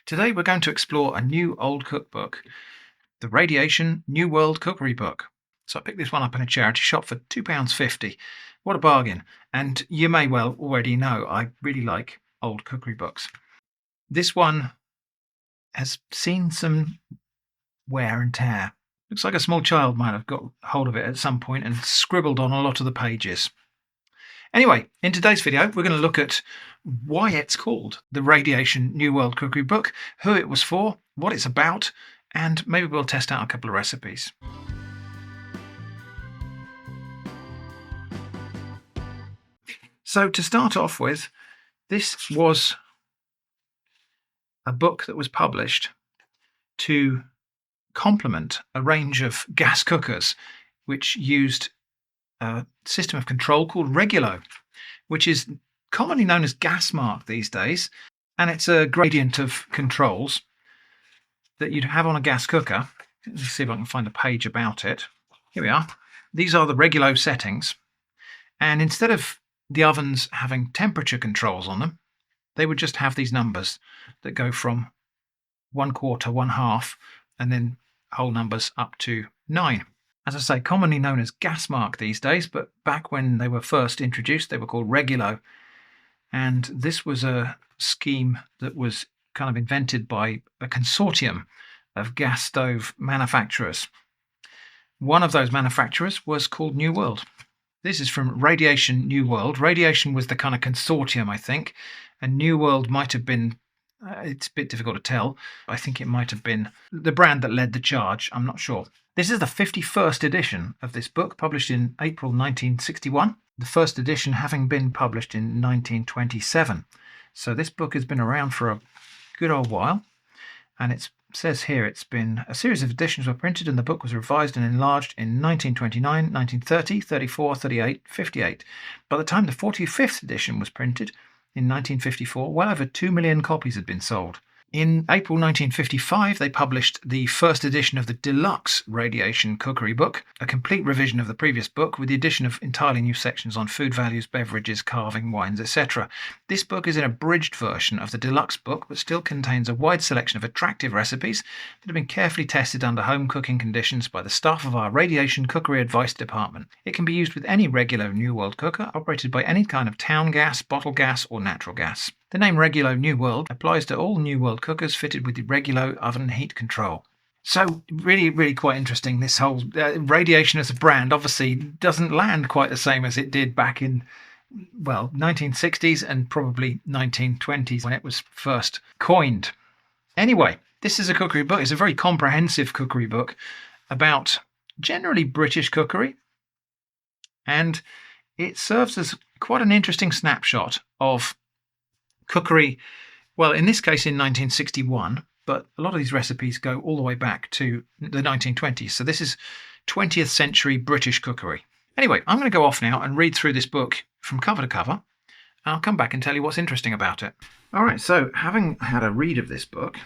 Today we're going to explore a new old cookbook, the Radiation New World Cookery Book. So I picked this one up in a charity shop for £2.50. What a bargain. And you may well already know I really like old cookery books. This one has seen some wear and tear. Looks like a small child might have got hold of it at some point and scribbled on a lot of the pages. Anyway, in today's video, we're going to look at why it's called the Radiation New World Cookery Book, who it was for, what it's about, and maybe we'll test out a couple of recipes. So to start off with, this was a book that was published to complement a range of gas cookers which used a system of control called Regulo, which is commonly known as gas mark these days, and it's a gradient of controls that you'd have on a gas cooker. Let's see if I can find a page about it. Here we are. These are the Regulo settings, and instead of the ovens having temperature controls on them, they would just have these numbers that go from 1/4, 1/2, and then whole numbers up to 9. As I say, commonly known as gas mark these days, but back when they were first introduced, they were called Regulo. And this was a scheme that was kind of invented by a consortium of gas stove manufacturers. One of those manufacturers was called New World. This is from Radiation New World. Radiation was the kind of consortium, I think, and New World might have been, it's a bit difficult to tell. I think it might have been the brand that led the charge. I'm not sure. This is the 51st edition of this book, published in April 1961, the first edition having been published in 1927. So this book has been around for a good old while, and it says here it's been a series of editions were printed and the book was revised and enlarged in 1929, 1930, 34, 38, 58. By the time the 45th edition was printed in 1954, well over 2 million copies had been sold. In April 1955, they published the first edition of the Deluxe Radiation Cookery Book, a complete revision of the previous book with the addition of entirely new sections on food values, beverages, carving, wines, etc. This book is an abridged version of the Deluxe book, but still contains a wide selection of attractive recipes that have been carefully tested under home cooking conditions by the staff of our Radiation Cookery Advice Department. It can be used with any regular New World cooker, operated by any kind of town gas, bottle gas, or natural gas. The name Regulo New World applies to all New World cookers fitted with the Regulo oven heat control. So really quite interesting. This whole Radiation as a brand obviously doesn't land quite the same as it did back in, well, 1960s and probably 1920s when it was first coined. Anyway, this is a cookery book. It's a very comprehensive cookery book about generally British cookery, and it serves as quite an interesting snapshot of cookery, well, in this case in 1961, but a lot of these recipes go all the way back to the 1920s. So this is 20th century British cookery. Anyway, I'm going to go off now and read through this book from cover to cover, and I'll come back and tell you what's interesting about it. All right, so having had a read of this book,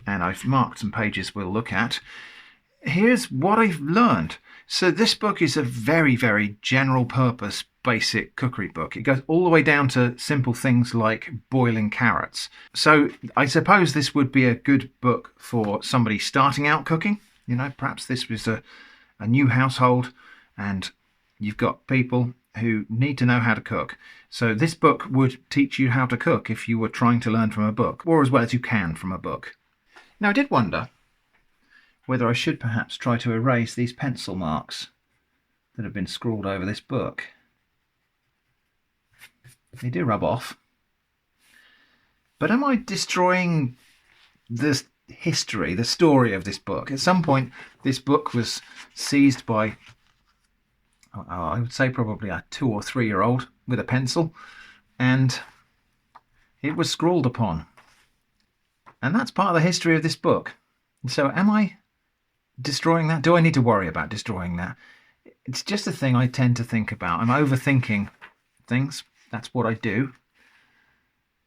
and I've marked some pages we'll look at, here's what I've learned. So this book is a very general purpose basic cookery book. It goes all the way down to simple things like boiling carrots. So I suppose this would be a good book for somebody starting out cooking. You know, perhaps this was a new household and you've got people who need to know how to cook. So this book would teach you how to cook if you were trying to learn from a book, or as well as you can from a book. Now I did wonder whether I should perhaps try to erase these pencil marks that have been scrawled over this book. They do rub off. But am I destroying the history, the story of this book? At some point, this book was seized by, I would say probably a 2 or 3 year old with a pencil, and it was scrawled upon. And that's part of the history of this book. So am I destroying that? Do I need to worry about destroying that? It's just a thing I tend to think about. I'm overthinking things. That's what I do.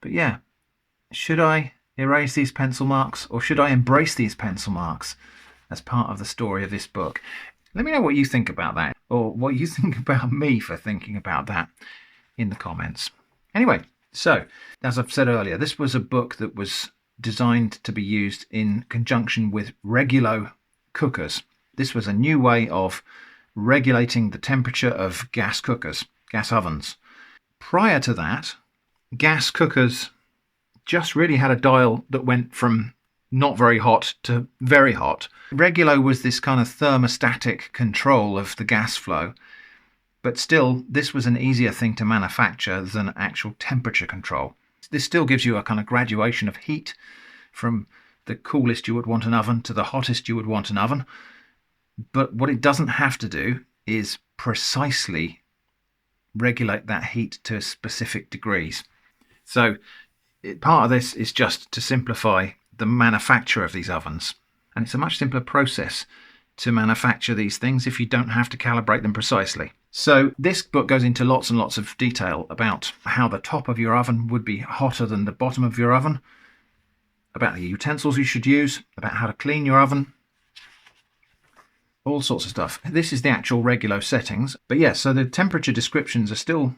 But yeah, should I erase these pencil marks, or should I embrace these pencil marks as part of the story of this book? Let me know what you think about that, or what you think about me for thinking about that in the comments. Anyway, so as I've said earlier, this was a book that was designed to be used in conjunction with regulo cookers. This was a new way of regulating the temperature of gas cookers, gas ovens. Prior to that, gas cookers just really had a dial that went from not very hot to very hot. Regulo was this kind of thermostatic control of the gas flow, but still, this was an easier thing to manufacture than actual temperature control. This still gives you a kind of graduation of heat from the coolest you would want an oven to the hottest you would want an oven. But what it doesn't have to do is precisely regulate that heat to specific degrees. So part of this is just to simplify the manufacture of these ovens. And it's a much simpler process to manufacture these things if you don't have to calibrate them precisely. So this book goes into lots and lots of detail about how the top of your oven would be hotter than the bottom of your oven, about the utensils you should use, about how to clean your oven, all sorts of stuff. This is the actual regulo settings. But yes, so the temperature descriptions are still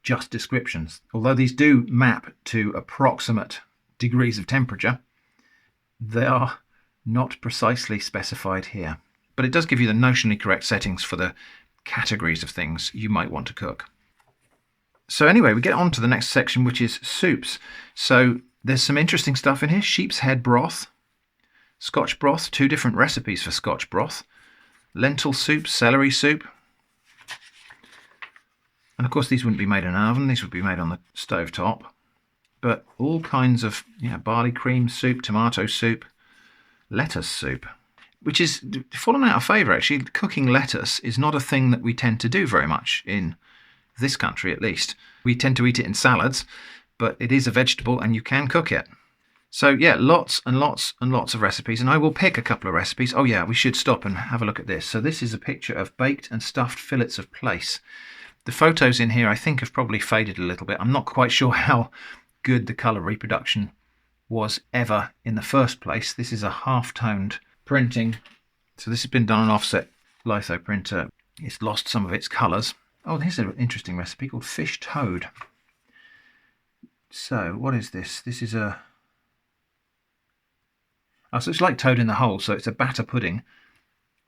just descriptions. Although these do map to approximate degrees of temperature, they are not precisely specified here. But it does give you the notionally correct settings for the categories of things you might want to cook. So anyway, we get on to the next section, which is soups. So there's some interesting stuff in here. Sheep's head broth, Scotch broth, 2 different recipes for Scotch broth, lentil soup, celery soup. And of course these wouldn't be made in an oven, these would be made on the stove top. But all kinds of barley cream soup, tomato soup, lettuce soup, which is fallen out of favour actually. Cooking lettuce is not a thing that we tend to do very much in this country, at least. We tend to eat it in salads, but it is a vegetable and you can cook it. So yeah, lots and lots and lots of recipes, and I will pick a couple of recipes. Oh yeah, we should stop and have a look at this. So this is a picture of baked and stuffed fillets of plaice. The photos in here I think have probably faded a little bit. I'm not quite sure how good the colour reproduction was ever in the first place. This is a half-toned printing. So this has been done on offset litho printer. It's lost some of its colours. Oh, here's an interesting recipe called fish toad. So what is this? This is a... Oh, so it's like toad in the hole. So it's a batter pudding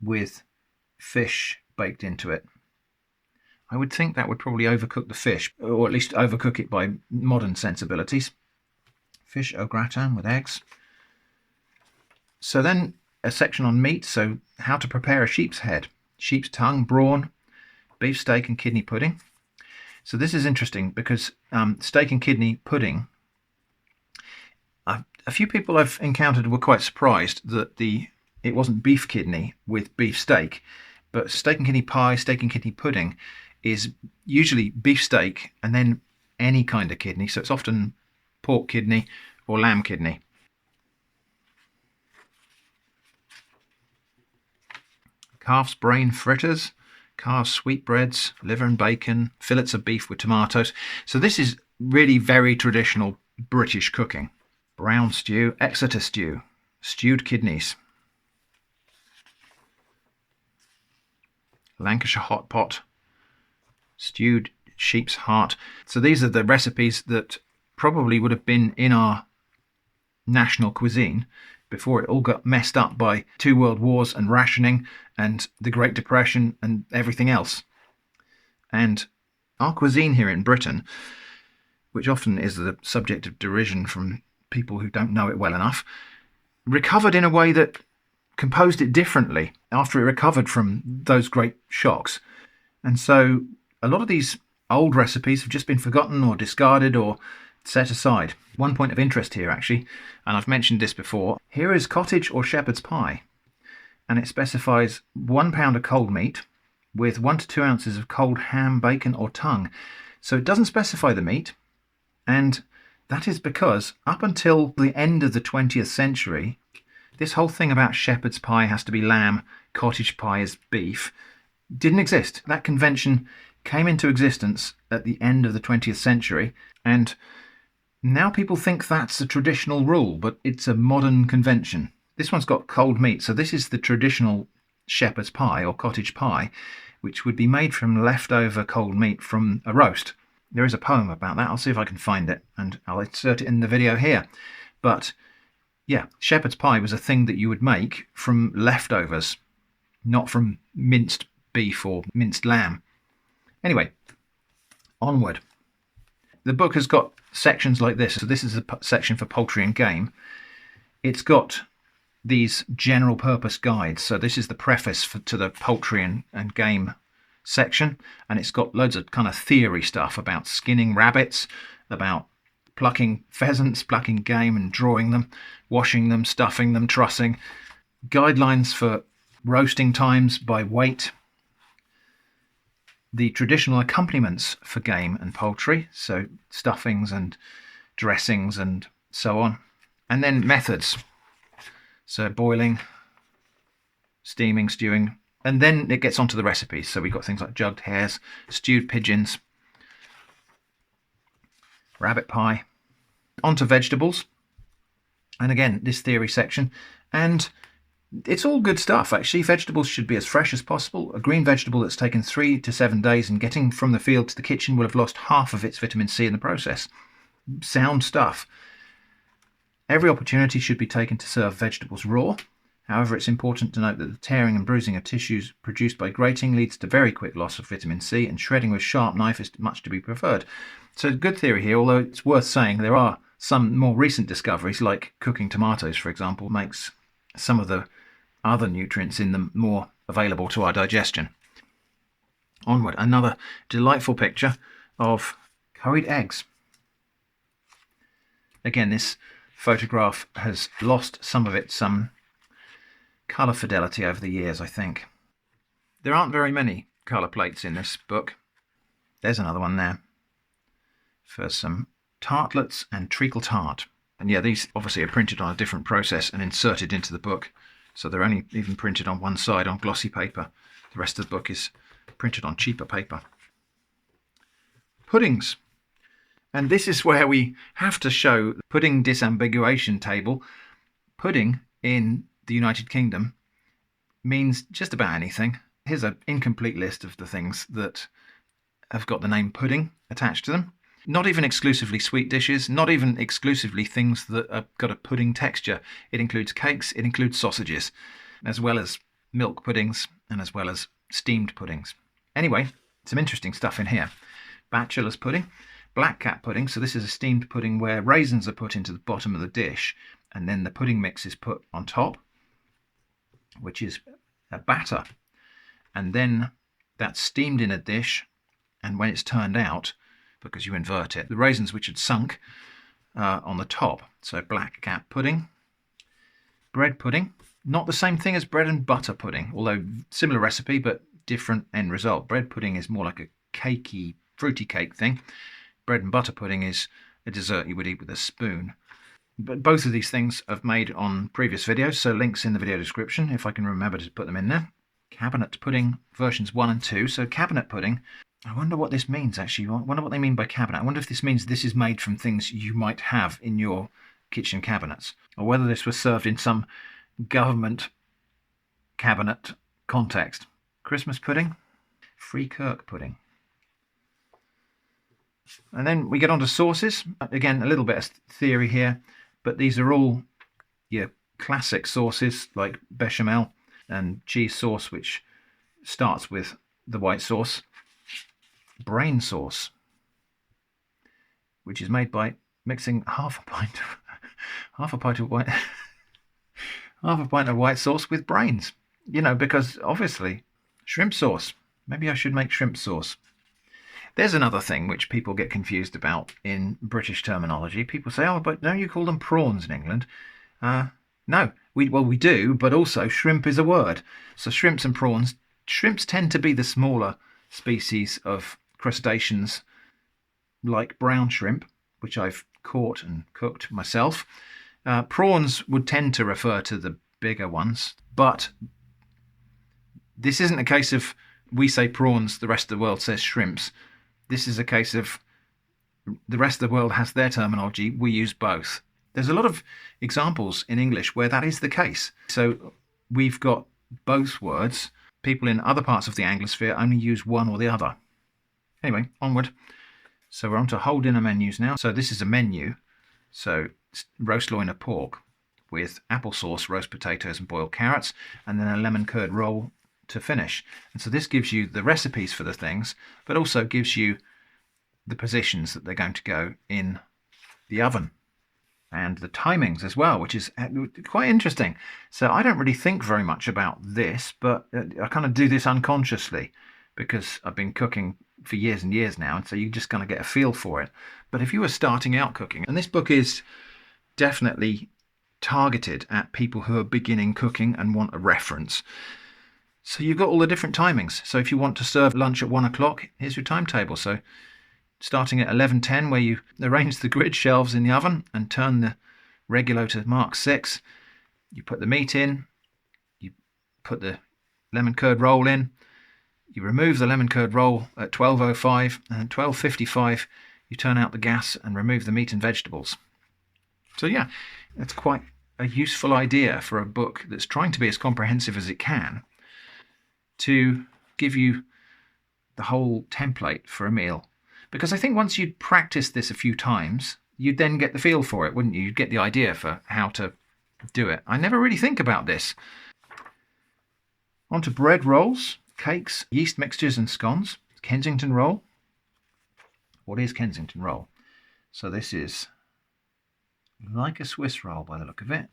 with fish baked into it. I would think that would probably overcook the fish, or at least overcook it by modern sensibilities. Fish au gratin with eggs. So then a section on meat, so how to prepare a sheep's head, sheep's tongue, brawn, beef steak and kidney pudding. So this is interesting because steak and kidney pudding, a few people I've encountered were quite surprised that it wasn't beef kidney with beef steak, but steak and kidney pie, steak and kidney pudding is usually beef steak and then any kind of kidney. So it's often pork kidney or lamb kidney. Calf's brain fritters, calf's sweetbreads, liver and bacon, fillets of beef with tomatoes. So this is really very traditional British cooking. Brown stew, Exeter stew, stewed kidneys, Lancashire hot pot, stewed sheep's heart. So these are the recipes that probably would have been in our national cuisine before it all got messed up by 2 world wars and rationing and the Great Depression and everything else. And our cuisine here in Britain, which often is the subject of derision from people who don't know it well enough, recovered in a way that composed it differently after it recovered from those great shocks. And so a lot of these old recipes have just been forgotten or discarded or set aside. One point of interest here actually, and I've mentioned this before, here is cottage or shepherd's pie, and it specifies 1 pound of cold meat with 1 to 2 ounces of cold ham, bacon or tongue. So it doesn't specify the meat, and that is because up until the end of the 20th century, this whole thing about shepherd's pie has to be lamb, cottage pie is beef, didn't exist. That convention came into existence at the end of the 20th century, and now people think that's a traditional rule, but it's a modern convention. This one's got cold meat, so this is the traditional shepherd's pie or cottage pie, which would be made from leftover cold meat from a roast. There is a poem about that. I'll see if I can find it and I'll insert it in the video here. But yeah, shepherd's pie was a thing that you would make from leftovers, not from minced beef or minced lamb. Anyway, onward. The book has got sections like this. So this is a section for poultry and game. It's got these general purpose guides. So this is the preface to the poultry and game section, and it's got loads of kind of theory stuff about skinning rabbits, about plucking pheasants, plucking game and drawing them, washing them, stuffing them, trussing, guidelines for roasting times by weight, the traditional accompaniments for game and poultry, so stuffings and dressings and so on, and then methods, so boiling, steaming, stewing, and then it gets onto the recipes. So we've got things like jugged hares, stewed pigeons, rabbit pie, onto vegetables, and again this theory section, and it's all good stuff actually. Vegetables should be as fresh as possible. A green vegetable that's taken 3 to 7 days and getting from the field to the kitchen will have lost half of its vitamin C in the process. Sound stuff. Every opportunity should be taken to serve vegetables raw. However, it's important to note that the tearing and bruising of tissues produced by grating leads to very quick loss of vitamin C, and shredding with sharp knife is much to be preferred. So good theory here, although it's worth saying there are some more recent discoveries, like cooking tomatoes, for example, makes some of the other nutrients in them more available to our digestion. Onward, another delightful picture of curried eggs. Again, this photograph has lost some of its colour fidelity over the years, I think. There aren't very many colour plates in this book. There's another one there for some tartlets and treacle tart. And yeah, these obviously are printed on a different process and inserted into the book. So they're only even printed on one side on glossy paper. The rest of the book is printed on cheaper paper. Puddings. And this is where we have to show the pudding disambiguation table. Pudding in the United Kingdom means just about anything. Here's an incomplete list of the things that have got the name pudding attached to them. Not even exclusively sweet dishes, not even exclusively things that have got a pudding texture. It includes cakes, it includes sausages, as well as milk puddings and as well as steamed puddings. Anyway, some interesting stuff in here. Bachelor's pudding, black cat pudding. So this is a steamed pudding where raisins are put into the bottom of the dish and then the pudding mix is put on top, which is a batter. And then that's steamed in a dish, and when it's turned out, because you invert it, the raisins which had sunk on the top. So black cat pudding. Bread pudding, not the same thing as bread and butter pudding, although similar recipe but different end result. Bread pudding is more like a cakey, fruity cake thing. Bread and butter pudding is a dessert you would eat with a spoon. But both of these things I've made on previous videos, so links in the video description if I can remember to put them in there. Cabinet pudding versions 1 and 2. So cabinet pudding, I wonder what this means actually. I wonder what they mean by cabinet. I wonder if this means this is made from things you might have in your kitchen cabinets, or whether this was served in some government cabinet context. Christmas pudding, free Kirk pudding. And then we get on to sauces. Again, a little bit of theory here, but these are all your classic sauces like bechamel and cheese sauce, which starts with the white sauce. Brain sauce, which is made by mixing half a pint of white sauce with brains. You know, because obviously shrimp sauce. Maybe I should make shrimp sauce. There's another thing which people get confused about in British terminology. People say, "Oh, but don't you call them prawns in England?" No, we do, but also shrimp is a word. So shrimps and prawns. Shrimps tend to be the smaller species of crustaceans, like brown shrimp, which I've caught and cooked myself. Prawns would tend to refer to the bigger ones, but this isn't a case of we say prawns, the rest of the world says shrimps. This is a case of the rest of the world has their terminology, we use both. There's a lot of examples in English where that is the case. So we've got both words. People in other parts of the Anglosphere only use one or the other. Anyway, onward. So we're on to whole dinner menus now. So this is a menu. So roast loin of pork with applesauce, roast potatoes and boiled carrots, and then a lemon curd roll to finish. And so this gives you the recipes for the things, but also gives you the positions that they're going to go in the oven and the timings as well, which is quite interesting. So I don't really think very much about this, but I kind of do this unconsciously because I've been cooking for years and years now, and so you just kind of get a feel for it. But if you were starting out cooking, and this book is definitely targeted at people who are beginning cooking and want a reference. So you've got all the different timings. So if you want to serve lunch at 1 o'clock, here's your timetable. So starting at 11:10, where you arrange the grid shelves in the oven and turn the regulo to mark 6, you put the meat in, you put the lemon curd roll in, you remove the lemon curd roll at 12:05, and at 12:55 you turn out the gas and remove the meat and vegetables. So yeah, it's quite a useful idea for a book that's trying to be as comprehensive as it can to give you the whole template for a meal. Because I think once you'd practiced this a few times, you'd then get the feel for it, wouldn't you? You'd get the idea for how to do it. I never really think about this. On to bread rolls, cakes, yeast mixtures and scones. Kensington roll. What is Kensington roll? So this is like a Swiss roll by the look of it.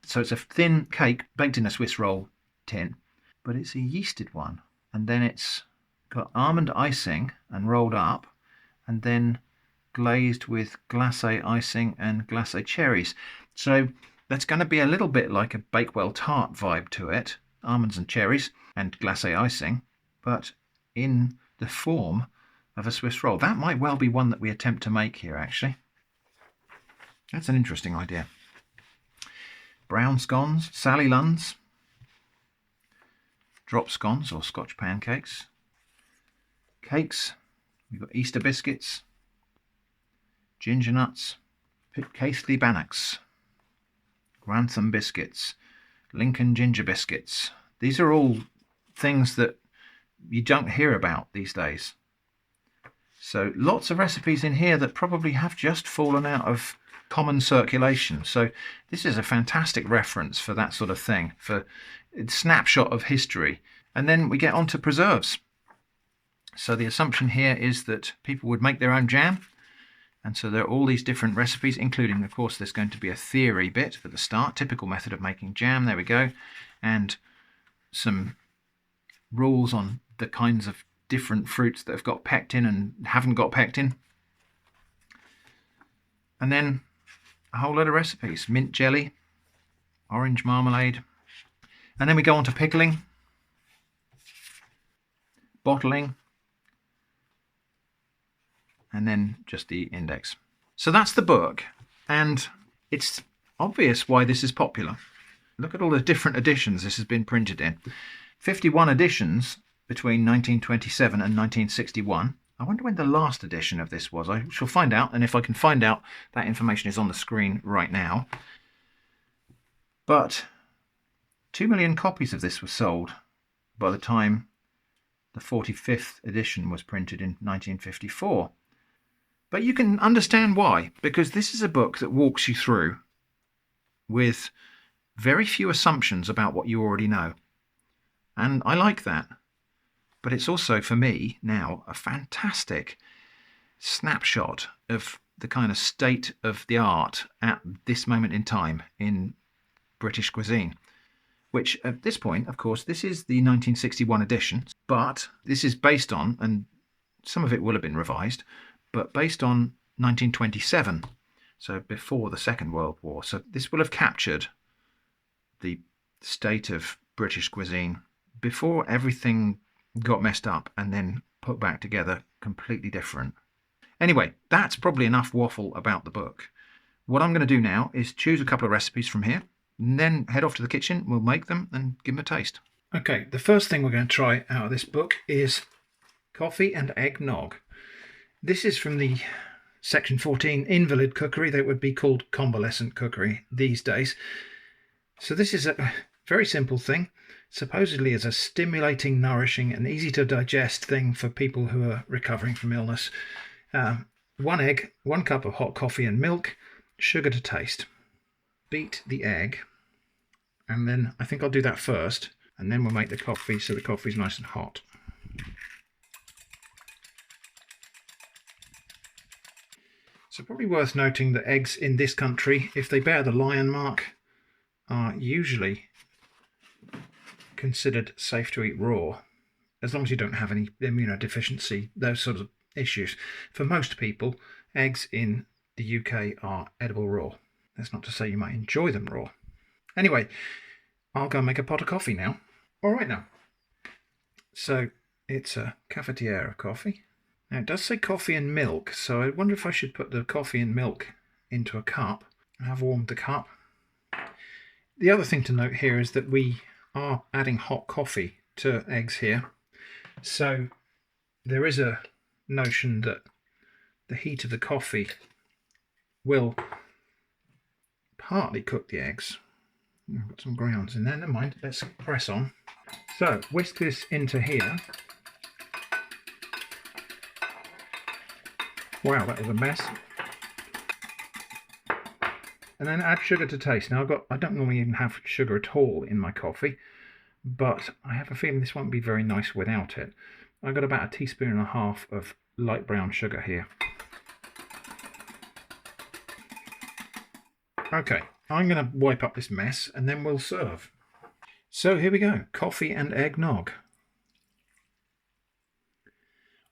So it's a thin cake baked in a Swiss roll tin, but it's a yeasted one. And then it's got almond icing and rolled up, and then glazed with glacé icing and glacé cherries. So that's going to be a little bit like a Bakewell tart vibe to it, almonds and cherries and glacé icing, but in the form of a Swiss roll. That might well be one that we attempt to make here, actually. That's an interesting idea. Brown scones, Sally Lunn's, drop scones or Scotch pancakes, cakes, we've got Easter biscuits, ginger nuts, Paisley bannocks, Grantham biscuits, Lincoln ginger biscuits. These are all things that you don't hear about these days. So lots of recipes in here that probably have just fallen out of common circulation. So this is a fantastic reference for that sort of thing, for a snapshot of history. And then we get on to preserves. So the assumption here is that people would make their own jam. And so there are all these different recipes, including, of course, there's going to be a theory bit at the start, typical method of making jam, there we go, and some rules on the kinds of different fruits that have got pectin and haven't got pectin. And then a whole load of recipes, mint jelly, orange marmalade, and then we go on to pickling, bottling, and then just the index. So that's the book, and it's obvious why this is popular. Look at all the different editions this has been printed in. 51 editions between 1927 and 1961. I wonder when the last edition of this was. I shall find out, and if I can find out, that information is on the screen right now. But 2 million copies of this were sold by the time the 45th edition was printed in 1954. But you can understand why, because this is a book that walks you through with very few assumptions about what you already know. And I like that. But it's also, for me, now a fantastic snapshot of the kind of state of the art at this moment in time in British cuisine. Which, at this point, of course, this is the 1961 edition, but this is based on, and some of it will have been revised, but based on 1927, so before the Second World War. So this will have captured the state of British cuisine before everything got messed up and then put back together completely different. Anyway, that's probably enough waffle about the book. What I'm going to do now is choose a couple of recipes from here, and then head off to the kitchen. We'll make them and give them a taste. Okay, the first thing we're going to try out of this book is coffee and eggnog. This is from the section 14 invalid cookery. That would be called convalescent cookery these days. So this is a very simple thing. Supposedly is a stimulating, nourishing and easy to digest thing for people who are recovering from illness. 1 egg, 1 cup of hot coffee and milk, sugar to taste. Beat the egg, and then I think I'll do that first, and then we'll make the coffee so the coffee's nice and hot. So probably worth noting that eggs in this country, if they bear the lion mark, are usually considered safe to eat raw, as long as you don't have any immunodeficiency, those sort of issues. For most people, eggs in the UK are edible raw. That's not to say you might enjoy them raw. Anyway, I'll go make a pot of coffee now. All right now. So it's a cafetiere coffee. Now it does say coffee and milk, so I wonder if I should put the coffee and milk into a cup. I have warmed the cup. The other thing to note here is that we are adding hot coffee to eggs here. So there is a notion that the heat of the coffee will partly cook the eggs. I've got some grounds in there, never mind, let's press on. So whisk this into here. Wow, that was a mess. And then add sugar to taste. Now I don't normally even have sugar at all in my coffee, but I have a feeling this won't be very nice without it. I've got about 1.5 teaspoons of light brown sugar here. Okay, I'm going to wipe up this mess and then we'll serve. So here we go, coffee and eggnog.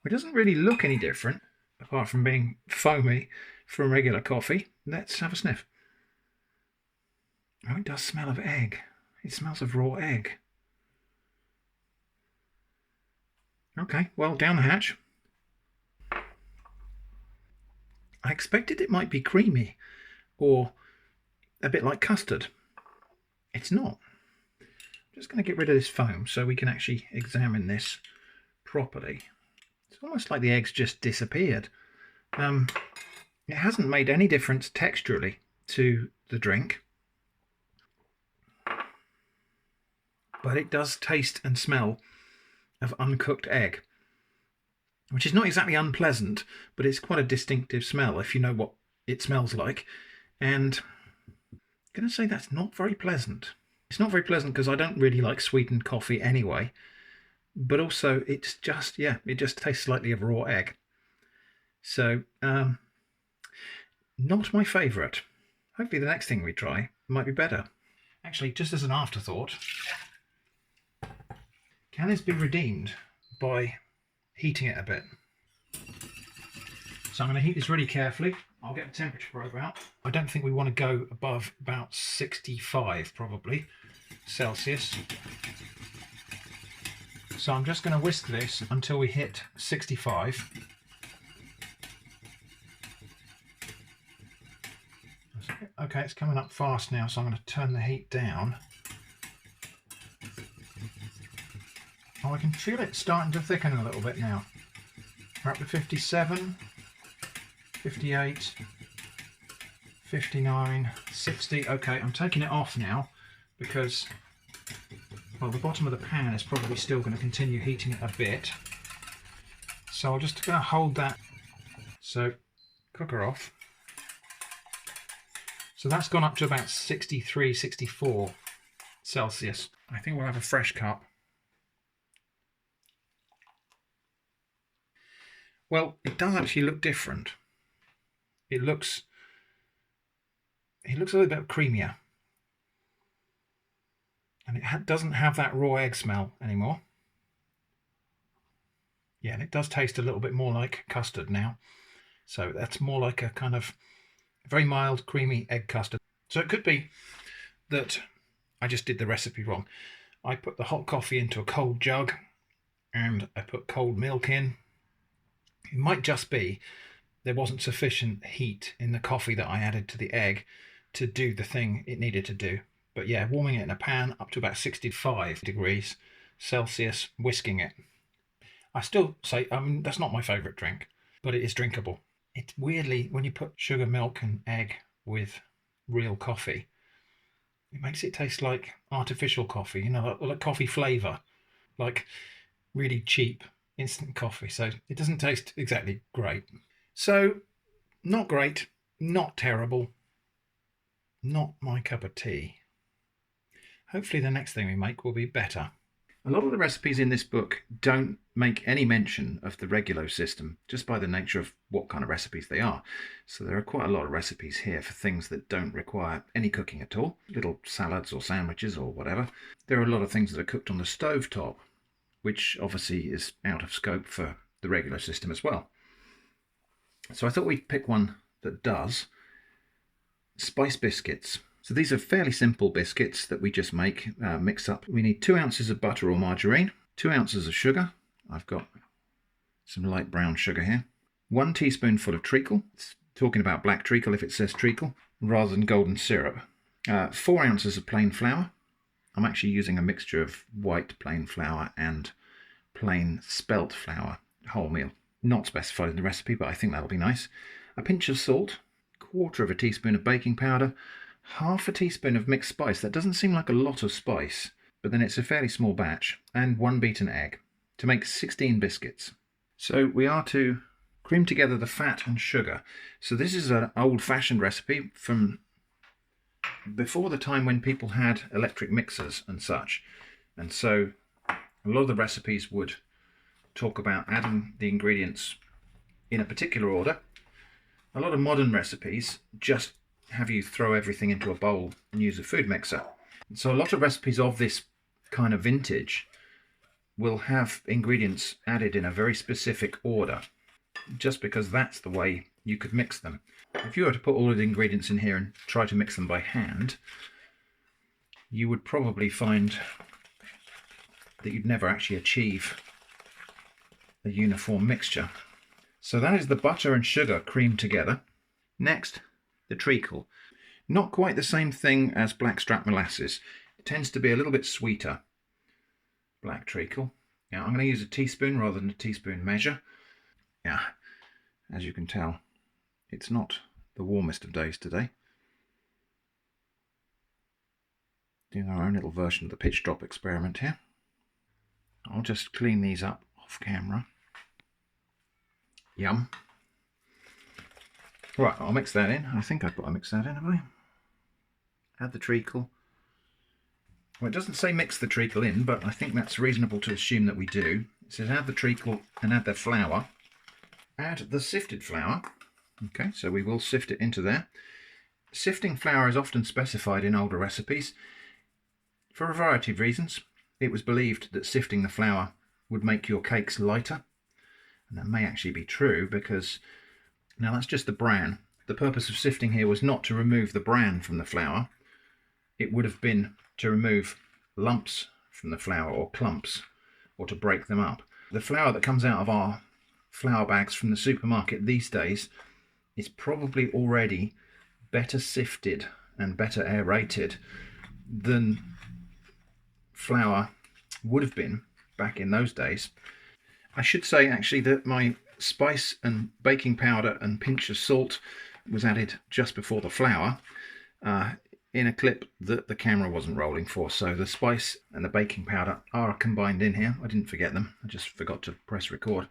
It doesn't really look any different, apart from being foamy from regular coffee. Let's have a sniff. Oh, it does smell of egg. It smells of raw egg. Okay, well, down the hatch. I expected it might be creamy or a bit like custard. It's not. I'm just going to get rid of this foam so we can actually examine this properly. It's almost like the eggs just disappeared. It hasn't made any difference texturally to the drink, but it does taste and smell of uncooked egg, which is not exactly unpleasant, but it's quite a distinctive smell if you know what it smells like. And I'm going to say that's not very pleasant. It's not very pleasant because I don't really like sweetened coffee anyway, but also it's just, yeah, it just tastes slightly of raw egg. So, not my favourite. Hopefully the next thing we try might be better. Actually, just as an afterthought, can this be redeemed by heating it a bit? So I'm going to heat this really carefully. I'll get the temperature probe out. I don't think we want to go above about 65 probably Celsius. So I'm just going to whisk this until we hit 65. Okay, it's coming up fast now, so I'm going to turn the heat down. Oh, I can feel it starting to thicken a little bit now. We're up to 57, 58, 59, 60. Okay, I'm taking it off now because, well, the bottom of the pan is probably still going to continue heating it a bit. So I'm just going to hold that. So, cooker off. So that's gone up to about 63, 64 Celsius. I think we'll have a fresh cup. Well, it does actually look different. It looks a little bit creamier. And it doesn't have that raw egg smell anymore. Yeah, and it does taste a little bit more like custard now. So that's more like a kind of very mild, creamy egg custard. So it could be that I just did the recipe wrong. I put the hot coffee into a cold jug and I put cold milk in. It might just be there wasn't sufficient heat in the coffee that I added to the egg to do the thing it needed to do. But yeah, warming it in a pan up to about 65 degrees Celsius, whisking it. I still say, that's not my favourite drink, but it is drinkable. It's weirdly, when you put sugar, milk and egg with real coffee, it makes it taste like artificial coffee, like coffee flavour, like really cheap instant coffee. So it doesn't taste exactly great. So Not great, not terrible, not my cup of tea. Hopefully the next thing we make will be better. A lot of the recipes in this book don't make any mention of the regulo system, just by the nature of what kind of recipes they are. So there are quite a lot of recipes here for things that don't require any cooking at all, little salads or sandwiches or whatever. There are a lot of things that are cooked on the stove top, which obviously is out of scope for the regular system as well. So I thought we'd pick one that does. Spice biscuits. So these are fairly simple biscuits that we just mix up. We need 2 ounces of butter or margarine, 2 ounces of sugar. I've got some light brown sugar here. 1 teaspoonful of treacle. It's talking about black treacle if it says treacle, rather than golden syrup. 4 ounces of plain flour. I'm actually using a mixture of white plain flour and plain spelt flour, wholemeal. Not specified in the recipe, but I think that'll be nice. A pinch of salt, 1/4 teaspoon of baking powder, 1/2 teaspoon of mixed spice. That doesn't seem like a lot of spice, but then it's a fairly small batch, and 1 beaten egg to make 16 biscuits. So we are to cream together the fat and sugar. So this is an old-fashioned recipe from before the time when people had electric mixers and such. And so a lot of the recipes would talk about adding the ingredients in a particular order. A lot of modern recipes just have you throw everything into a bowl and use a food mixer. So a lot of recipes of this kind of vintage will have ingredients added in a very specific order, just because that's the way you could mix them. If you were to put all of the ingredients in here and try to mix them by hand, you would probably find that you'd never actually achieve a uniform mixture. So that is the butter and sugar creamed together. Next, the treacle. Not quite the same thing as blackstrap molasses. It tends to be a little bit sweeter, black treacle. Now I'm going to use a teaspoon rather than a teaspoon measure. Yeah, as you can tell, it's not the warmest of days today. Doing our own little version of the pitch drop experiment here. I'll just clean these up off camera. Yum. Right, I'll mix that in. I think I've got to mix that in, have I? Add the treacle. Well, it doesn't say mix the treacle in, but I think that's reasonable to assume that we do. It says add the treacle and add the flour. Add the sifted flour. Okay, so we will sift it into there. Sifting flour is often specified in older recipes for a variety of reasons. It was believed that sifting the flour would make your cakes lighter. And that may actually be true because, now that's just the bran. The purpose of sifting here was not to remove the bran from the flour. It would have been to remove lumps from the flour or clumps, or to break them up. The flour that comes out of our flour bags from the supermarket these days is probably already better sifted and better aerated than flour would have been back in those days. I should say actually that my spice and baking powder and pinch of salt was added just before the flour in a clip that the camera wasn't rolling for. So the spice and the baking powder are combined in here. I didn't forget them. I just forgot to press record.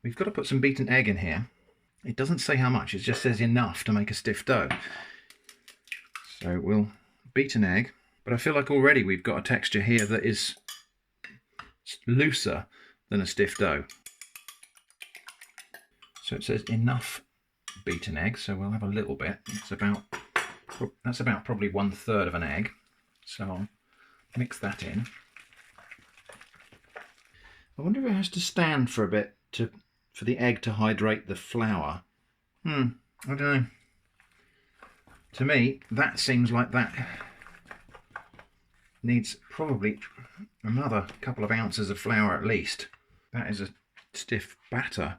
We've got to put some beaten egg in here. It doesn't say how much. It just says enough to make a stiff dough. So we'll beat an egg. But I feel like already we've got a texture here that is looser than a stiff dough. So it says enough beaten egg, so we'll have a little bit. That's about probably 1/3 of an egg. So I'll mix that in. I wonder if it has to stand for a bit for the egg to hydrate the flour. I don't know. To me, that seems like that needs probably another couple of ounces of flour at least. That is a stiff batter.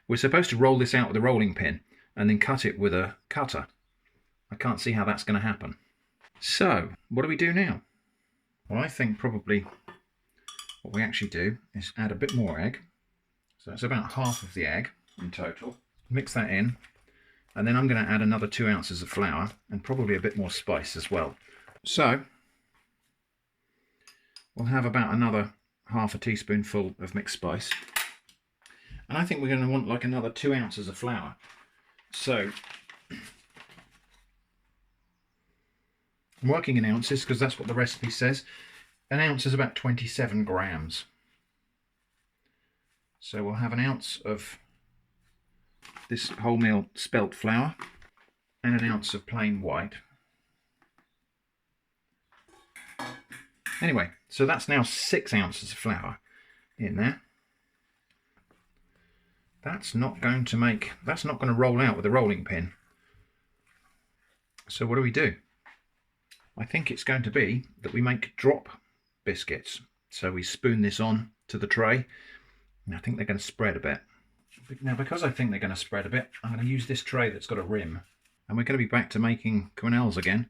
We're supposed to roll this out with a rolling pin and then cut it with a cutter. I can't see how that's going to happen. So, what do we do now? Well, I think probably what we actually do is add a bit more egg. So it's about half of the egg in total. Mix that in, and then I'm going to add another 2 ounces of flour and probably a bit more spice as well. So we'll have about another 1/2 teaspoonful of mixed spice. And I think we're going to want like another 2 ounces of flour. So I'm working in ounces because that's what the recipe says. An ounce is about 27 grams. So we'll have an ounce of this wholemeal spelt flour and an ounce of plain white. Anyway, so that's now 6 ounces of flour in there. That's not going to roll out with a rolling pin. So what do? I think it's going to be that we make drop biscuits. So we spoon this on to the tray, and I think they're going to spread a bit. Now, because I think they're going to spread a bit, I'm going to use this tray that's got a rim, and we're going to be back to making quenelles again,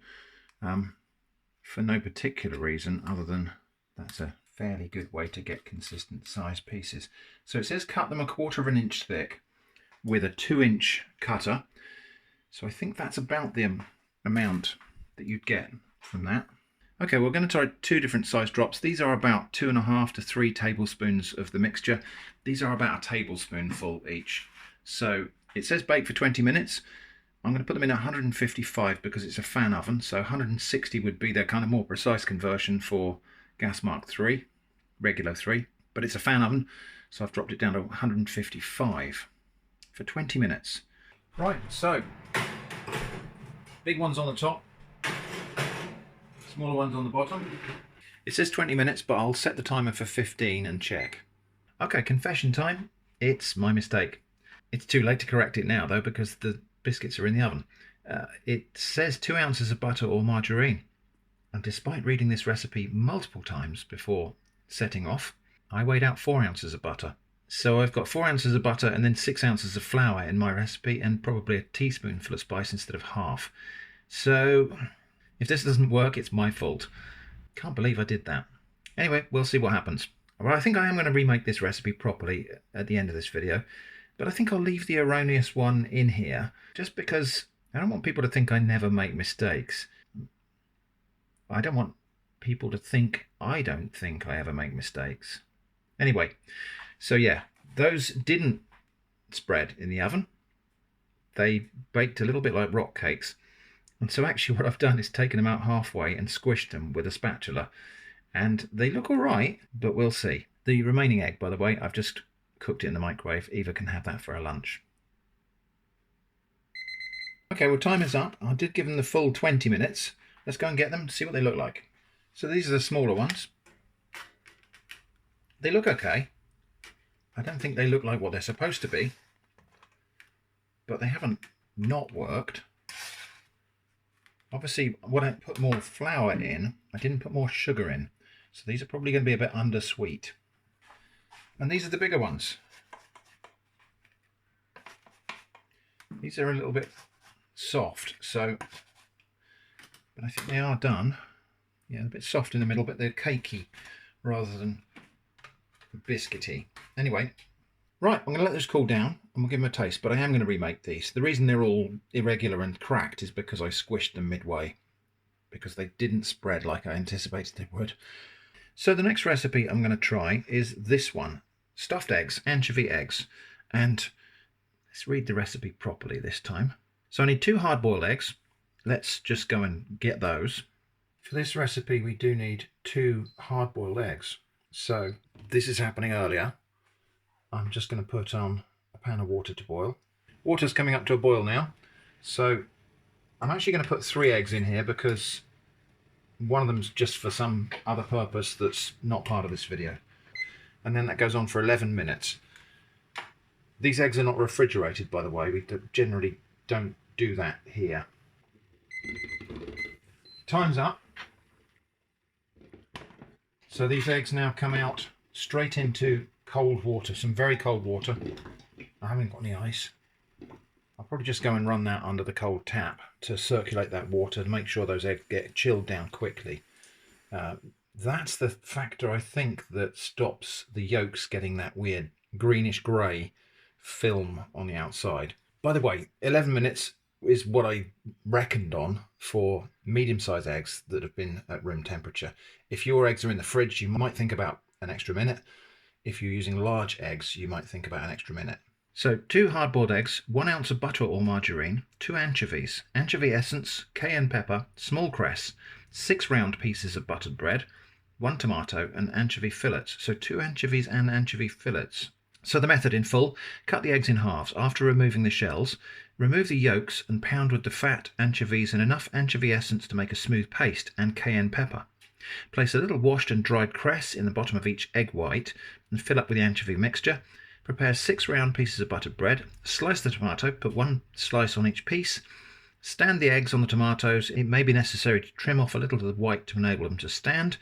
for no particular reason other than that's a fairly good way to get consistent size pieces. So it says cut them 1/4 inch thick with a 2-inch cutter. So I think that's about the amount that you'd get from that. Okay, we're going to try 2 different size drops. These are about 2.5 to 3 tablespoons of the mixture. These are about a tablespoonful each. So it says bake for 20 minutes. I'm going to put them in 155 because it's a fan oven. So 160 would be their kind of more precise conversion for gas mark 3, regular 3. But it's a fan oven, so I've dropped it down to 155 for 20 minutes. Right, so big ones on the top, smaller ones on the bottom. It says 20 minutes, but I'll set the timer for 15 and check. Okay, confession time. It's my mistake. It's too late to correct it now, though, because the biscuits are in the oven. It says 2 ounces of butter or margarine. And despite reading this recipe multiple times before setting off, I weighed out 4 ounces of butter. So I've got 4 ounces of butter and then 6 ounces of flour in my recipe, and probably a teaspoonful of spice instead of half. So if this doesn't work, it's my fault. Can't believe I did that. Anyway, we'll see what happens. Well, I think I am going to remake this recipe properly at the end of this video, but I think I'll leave the erroneous one in here just because I don't want people to think I never make mistakes. I don't want people to think I don't think I ever make mistakes. Anyway, so yeah, those didn't spread in the oven. They baked a little bit like rock cakes. And so actually what I've done is taken them out halfway and squished them with a spatula. And they look all right, but we'll see. The remaining egg, by the way, I've just cooked it in the microwave. Eva can have that for her lunch. Okay, well, time is up. I did give them the full 20 minutes. Let's go and get them, see what they look like. So these are the smaller ones. They look okay. I don't think they look like what they're supposed to be, but they haven't not worked. Obviously, when I put more flour in, I didn't put more sugar in. So these are probably going to be a bit undersweet. And these are the bigger ones. These are a little bit soft, so, but I think they are done. Yeah, a bit soft in the middle, but they're cakey rather than biscuity. Anyway, right, I'm going to let this cool down and we'll give them a taste, but I am going to remake these. The reason they're all irregular and cracked is because I squished them midway, because they didn't spread like I anticipated they would. So the next recipe I'm going to try is this one, stuffed eggs, anchovy eggs. And let's read the recipe properly this time. So I need 2 hard-boiled eggs. Let's just go and get those. For this recipe, we do need 2 hard-boiled eggs. So this is happening earlier. I'm just going to put on a pan of water to boil. Water's coming up to a boil now. So I'm actually going to put 3 eggs in here because one of them's just for some other purpose that's not part of this video. And then that goes on for 11 minutes. These eggs are not refrigerated, by the way. We generally don't do that here. Time's up. So these eggs now come out straight into cold water, some very cold water. I haven't got any ice. I'll probably just go and run that under the cold tap to circulate that water to make sure those eggs get chilled down quickly. That's the factor, I think, that stops the yolks getting that weird greenish grey film on the outside. By the way, 11 minutes is what I reckoned on for medium-sized eggs that have been at room temperature. If your eggs are in the fridge, you might think about an extra minute. If you're using large eggs, you might think about an extra minute. So 2 hard-boiled eggs, 1 ounce of butter or margarine, 2 anchovies, anchovy essence, cayenne pepper, small cress, 6 round pieces of buttered bread, 1 tomato and anchovy fillets. So 2 anchovies and anchovy fillets. So the method in full: cut the eggs in halves. After removing the shells, remove the yolks and pound with the fat, anchovies and enough anchovy essence to make a smooth paste, and cayenne pepper. Place a little washed and dried cress in the bottom of each egg white and fill up with the anchovy mixture. Prepare 6 round pieces of buttered bread. Slice the tomato, put 1 slice on each piece. Stand the eggs on the tomatoes. It may be necessary to trim off a little of the white to enable them to stand,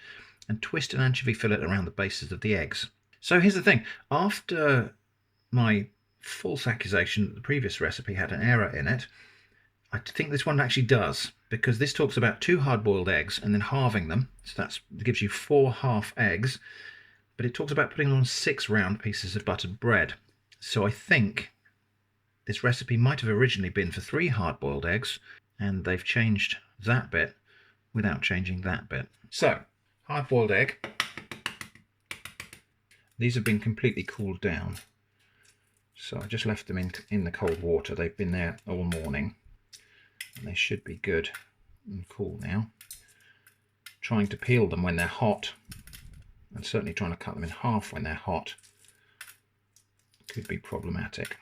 and twist an anchovy fillet around the bases of the eggs. So here's the thing: after my false accusation that the previous recipe had an error in it, I think this one actually does, because this talks about 2 hard-boiled eggs and then halving them, so that gives you 4 half eggs, but it talks about putting on 6 round pieces of buttered bread. So I think this recipe might have originally been for 3 hard-boiled eggs, and they've changed that bit without changing that bit. So, hard-boiled egg. These have been completely cooled down. So I just left them in the cold water. They've been there all morning, and they should be good and cool now. Trying to peel them when they're hot, and certainly trying to cut them in half when they're hot, could be problematic.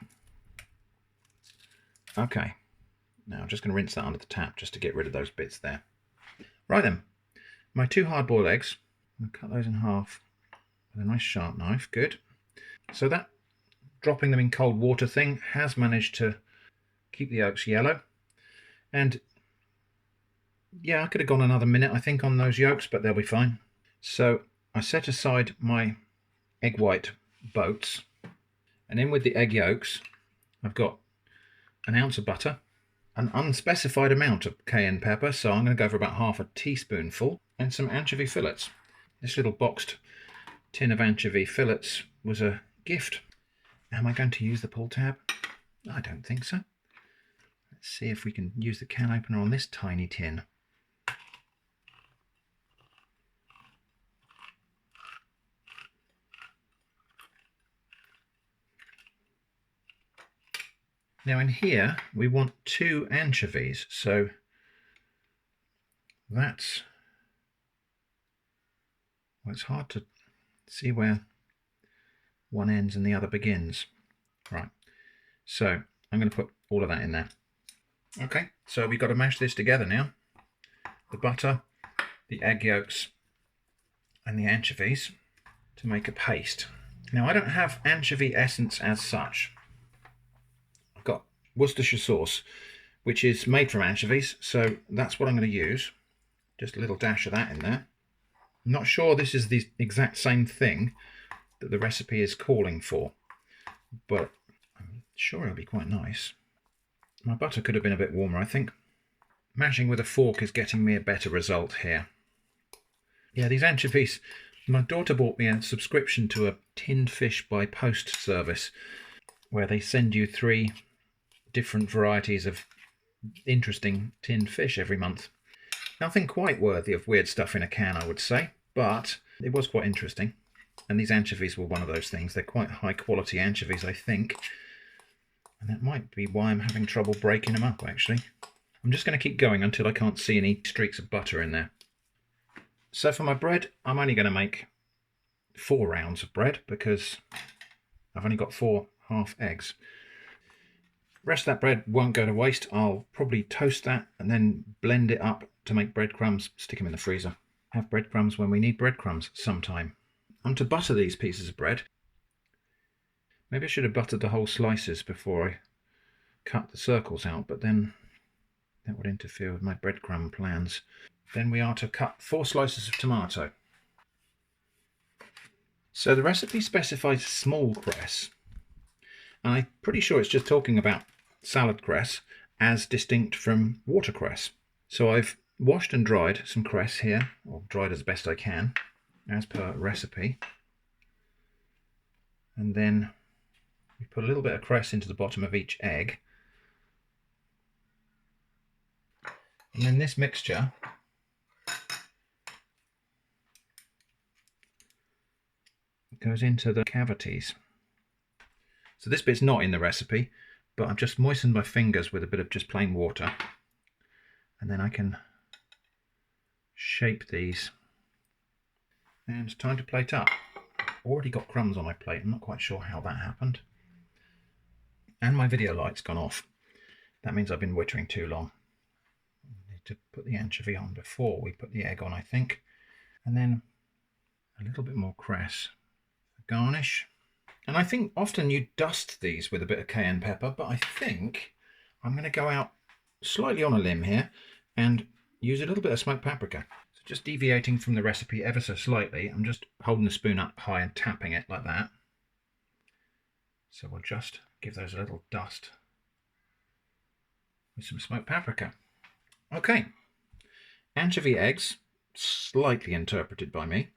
Okay, now I'm just going to rinse that under the tap just to get rid of those bits there. Right then, my 2 hard-boiled eggs, I'm going to cut those in half with a nice sharp knife. Good. So that dropping them in cold water thing has managed to keep the yolks yellow. And yeah, I could have gone another minute, I think, on those yolks, but they'll be fine. So I set aside my egg white boats, and in with the egg yolks, I've got 1 ounce of butter, an unspecified amount of cayenne pepper, so I'm going to go for about half a teaspoonful, and some anchovy fillets. This little boxed tin of anchovy fillets was a gift. Am I going to use the pull tab? I don't think so. Let's see if we can use the can opener on this tiny tin. Now in here we want 2 anchovies, so that's, well, it's hard to see where one ends and the other begins. Right, so I'm going to put all of that in there. Okay, so we've got to mash this together now. The butter, the egg yolks and the anchovies to make a paste. Now I don't have anchovy essence as such. I've got Worcestershire sauce, which is made from anchovies, so that's what I'm going to use. Just a little dash of that in there. I'm not sure this is the exact same thing that the recipe is calling for, but I'm sure it'll be quite nice. My butter could have been a bit warmer, I think. Mashing with a fork is getting me a better result here. Yeah, these anchovies, my daughter bought me a subscription to a tinned fish by post service, where they send you 3 different varieties of interesting tinned fish every month. Nothing quite worthy of weird stuff in a can, I would say, but it was quite interesting. And these anchovies were one of those things. They're quite high quality anchovies, I think. And that might be why I'm having trouble breaking them up, actually. I'm just going to keep going until I can't see any streaks of butter in there. So for my bread, I'm only going to make 4 rounds of bread because I've only got 4 half eggs. The rest of that bread won't go to waste. I'll probably toast that and then blend it up to make breadcrumbs, stick them in the freezer. Have breadcrumbs when we need breadcrumbs sometime. I'm to butter these pieces of bread. Maybe I should have buttered the whole slices before I cut the circles out, but then that would interfere with my breadcrumb plans. Then we are to cut 4 slices of tomato. So the recipe specifies small cress, and I'm pretty sure it's just talking about salad cress as distinct from watercress. So I've washed and dried some cress here, or dried as best I can, as per recipe. And then we put a little bit of cress into the bottom of each egg. And then this mixture goes into the cavities. So this bit's not in the recipe, but I've just moistened my fingers with a bit of just plain water. And then I can shape these. And it's time to plate up. Already got crumbs on my plate. I'm not quite sure how that happened. And my video light's gone off. That means I've been wittering too long. I need to put the anchovy on before we put the egg on, I think. And then a little bit more cress for garnish. And I think often you dust these with a bit of cayenne pepper, but I think I'm going to go out slightly on a limb here and use a little bit of smoked paprika. So just deviating from the recipe ever so slightly, I'm just holding the spoon up high and tapping it like that. So we'll just give those a little dust with some smoked paprika. Okay, anchovy eggs, slightly interpreted by me.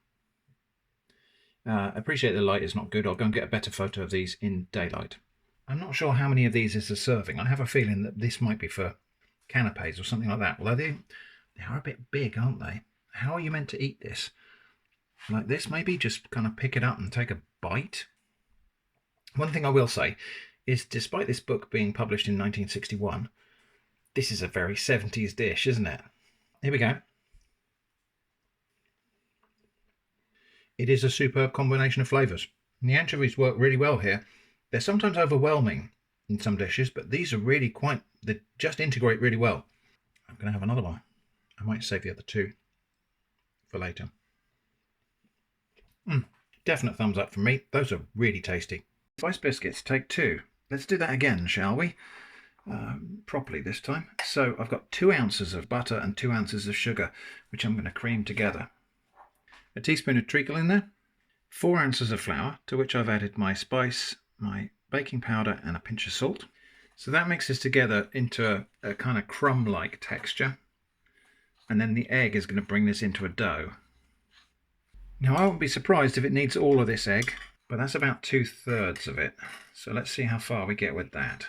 Appreciate the light is not good. I'll go and get a better photo of these in daylight. I'm not sure how many of these is a serving. I have a feeling that this might be for canapes or something like that. Although they are a bit big, aren't they? How are you meant to eat this? Like this, maybe? Just kind of pick it up and take a bite? One thing I will say is, despite this book being published in 1961, this is a very 70s dish, isn't it? Here we go. It is a superb combination of flavours. And the anchovies work really well here. They're sometimes overwhelming in some dishes, but these are really they just integrate really well. I'm going to have another one. I might save the other two for later. Definite thumbs up from me. Those are really tasty. Spice biscuits, take 2. Let's do that again, shall we? Properly this time. So I've got 2 ounces of butter and 2 ounces of sugar, which I'm going to cream together. A teaspoon of treacle in there, 4 ounces of flour, to which I've added my spice, my baking powder and a pinch of salt. So that mixes together into a kind of crumb-like texture. And then the egg is going to bring this into a dough. Now I won't be surprised if it needs all of this egg, but that's about 2/3 of it. So let's see how far we get with that.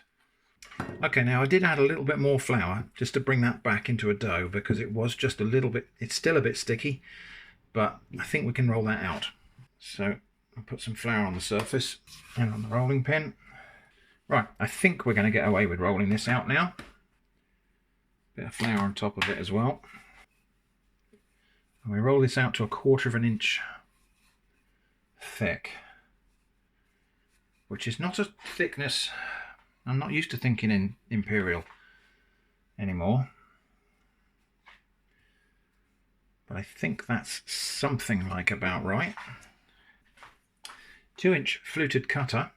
Okay, now I did add a little bit more flour just to bring that back into a dough because it was just a little bit, it's still a bit sticky. But I think we can roll that out. So I'll put some flour on the surface and on the rolling pin. Right, I think we're going to get away with rolling this out now. Bit of flour on top of it as well. And we roll this out to 1/4 inch thick, which is not a thickness I'm not used to thinking in imperial anymore. But I think that's something like about right. 2-inch fluted cutter.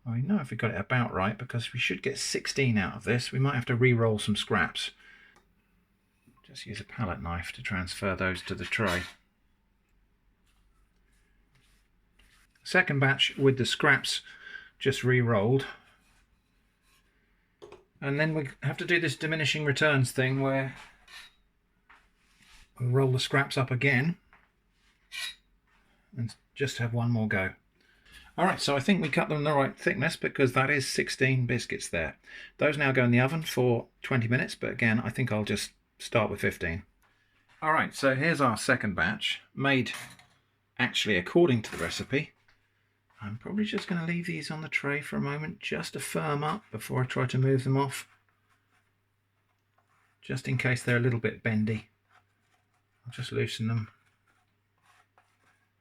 Well, we know if we got it about right because we should get 16 out of this. We might have to re-roll some scraps. Just use a palette knife to transfer those to the tray. Second batch with the scraps just re-rolled, and then we have to do this diminishing returns thing where we roll the scraps up again and just have one more go. Alright, so I think we cut them the right thickness because that is 16 biscuits there. Those now go in the oven for 20 minutes, but again I think I'll just start with 15. Alright, so here's our second batch, made actually according to the recipe. I'm probably just going to leave these on the tray for a moment just to firm up before I try to move them off. Just in case they're a little bit bendy. I'll just loosen them.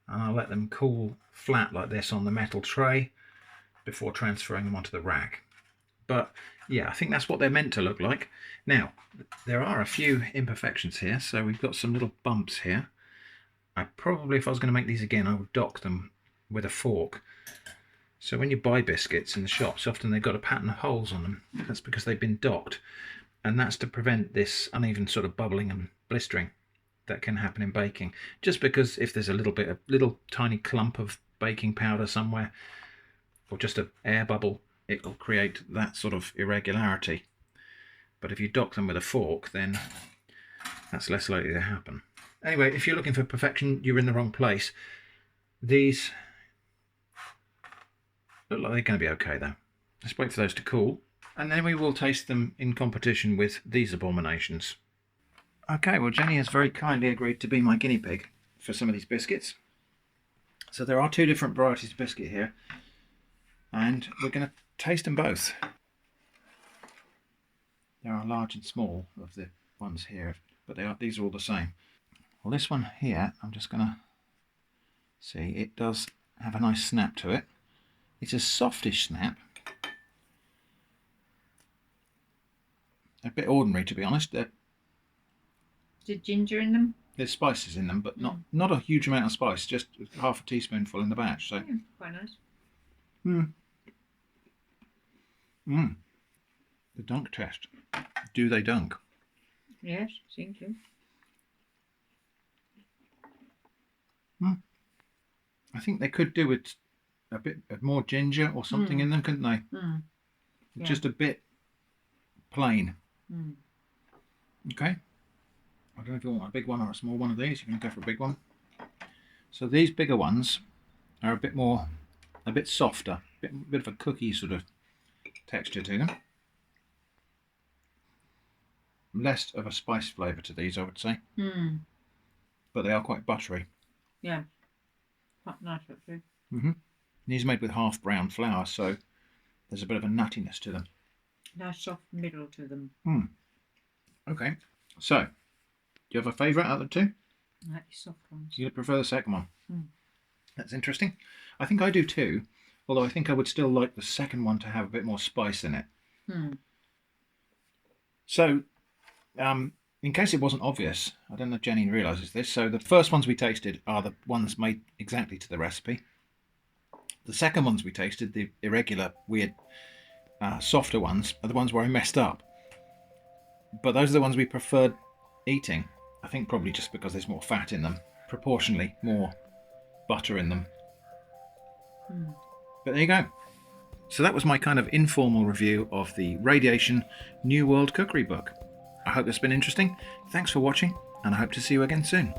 And I'll let them cool flat like this on the metal tray before transferring them onto the rack. But yeah, I think that's what they're meant to look like. Now, there are a few imperfections here. So we've got some little bumps here. I probably, if I was going to make these again, I would dock them with a fork. So when you buy biscuits in the shops, often they've got a pattern of holes on them. That's because they've been docked, and that's to prevent this uneven sort of bubbling and blistering that can happen in baking. Just because if there's a little tiny clump of baking powder somewhere, or just an air bubble, it will create that sort of irregularity. But if you dock them with a fork, then that's less likely to happen. Anyway, if you're looking for perfection, you're in the wrong place. These look like they're going to be okay though. Let's wait for those to cool, and then we will taste them in competition with these abominations. Okay, well, Jenny has very kindly agreed to be my guinea pig for some of these biscuits. So there are 2 different varieties of biscuit here, and we're going to taste them both. There are large and small of the ones here, but these are all the same. Well, this one here, I'm just going to see, it does have a nice snap to it. It's a softish snap. A bit ordinary, to be honest. Is there ginger in them? There's spices in them, but not a huge amount of spice, just half a teaspoonful in the batch. So quite nice. The dunk test. Do they dunk? Yes, seem to. I think they could do with a bit more ginger or something in them, couldn't they? Yeah. Just a bit plain. Okay. I don't know if you want a big one or a small one of these. You can go for a big one. So these bigger ones are a bit softer, a bit of a cookie sort of texture to them. Less of a spice flavour to these, I would say. But they are quite buttery. Yeah. Quite nice actually. These are made with half brown flour, so there's a bit of a nuttiness to them. Nice soft middle to them. Okay. So, do you have a favourite out of the 2? I like the soft ones. You prefer the second one? That's interesting. I think I do too, although I think I would still like the second one to have a bit more spice in it. So, in case it wasn't obvious, I don't know if Jenny realises this, so the first ones we tasted are the ones made exactly to the recipe. The second ones we tasted, the irregular, weird, softer ones, are the ones where I messed up. But those are the ones we preferred eating. I think probably just because there's more fat in them, proportionally more butter in them. But there you go. So that was my kind of informal review of the Radiation New World Cookery book. I hope it's been interesting. Thanks for watching, and I hope to see you again soon.